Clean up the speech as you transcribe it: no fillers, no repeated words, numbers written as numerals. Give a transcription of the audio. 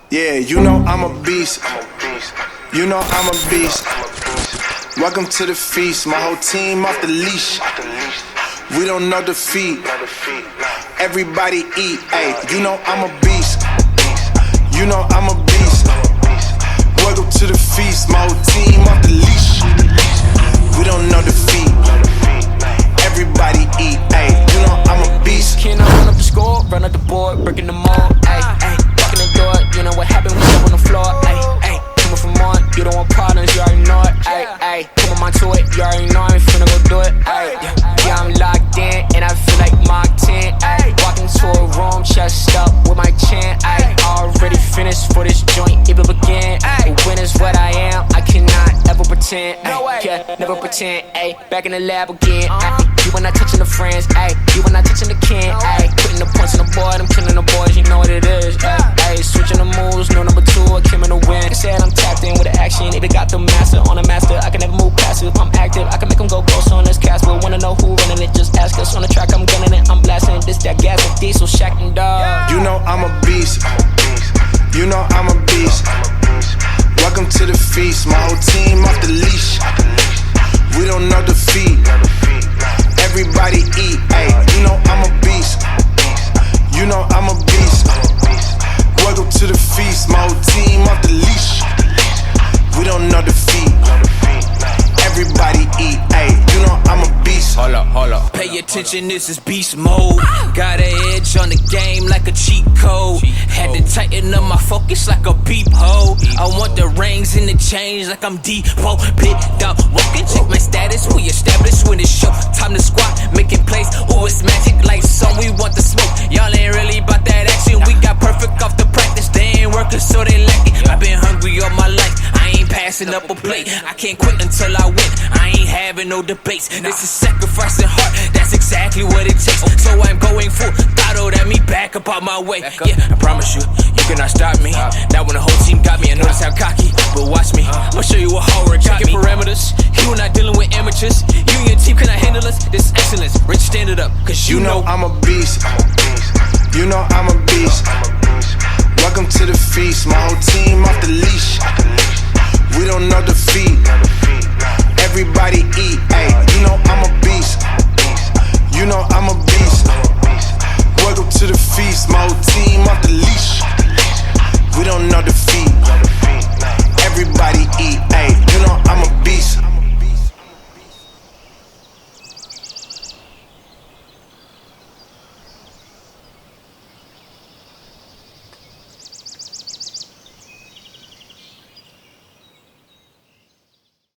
Yeah, you know I'm a beast. You know I'm a beast. Welcome to the feast. My whole team off the leash. We don't know defeat. Everybody eat. Ayy, you know I'm a beast. You know I'm a beast. Welcome to the feast. My whole team off the leash. We don't know defeat. Everybody eat. Ayy, you know I'm a beast. Can I run up the score? Run up the board, breaking them all. Ayy, ayy, walking the door. You know what happened? We up on the floor. Ayy, ayy, coming from on. You don't want problems, you already know it. Ayy, ayy, come on to it. You already know I'm finna go do it. Ayy, yeah, I'm locked in and I feel like Mark 10. Ayy, walking to a room, chest up with my chin. Ayy, already finished for this joint, it will begin. Ayy, when is what I am, I cannot ever pretend. Ayy, yeah, never pretend. Ayy, back in the lab again. Ayy, you were not touching the friends. Ayy, you were not touching the kin. Ayy, putting the points on the board, I'm killing the boys, you know what it is. Ayy, switching the moves, no number 2, I came in to win. They said I'm tapped in with the action, they got the master on the master. I can never move passive, I'm active, I can make them go ghost on this cast. But wanna know who running it, just ask us. On the track, I'm gunning it, I'm blasting. This that gas and diesel, Shack and dog. You know I'm a beast. You know I'm a beast. Welcome to the feast. My whole team off the leash. We don't know defeat. Everybody eat. Ayy, you know I'm a beast. You know I'm a beast. Welcome to the feast. My whole team off the leash. We don't know defeat. Everybody eat. Ayy, you know I'm a beast. Hold up. Pay attention, this is beast mode. Got an edge on the game like a cheat code. Had to tighten up my focus like a peephole. I want the rings and the chains like I'm Depot. Picked up, walking, check my status. We established when it's show. Time to squat, making plays. Ooh, it's magic like some. We want the smoke. Y'all ain't really about that action. We got perfect off the practice. They ain't working, so they lack it. I've been hungry all my life. I ain't passing up a plate. I can't quit until I win. I ain't having no debates. This is sacrifice and heart. That's exactly what it takes. So I'm going full throttle at me, back up out my way. Yeah, I promise you, you cannot stop me. Now when the whole team got me, I notice how cocky. But watch me, I'ma show you what hard got me. Parameters, you are not dealing with amateurs. You and your team cannot handle us. This is excellence, Rich, stand it up, cause you know I'm a beast. You know I'm a beast. Welcome to the feast. My whole team off the leash. We don't know defeat. Everybody eat. Ayy, you know I'm a beast. You know I'm a beast. Welcome to the feast. My whole team off the leash. We don't know defeat. Everybody eat. Ayy, you know I'm a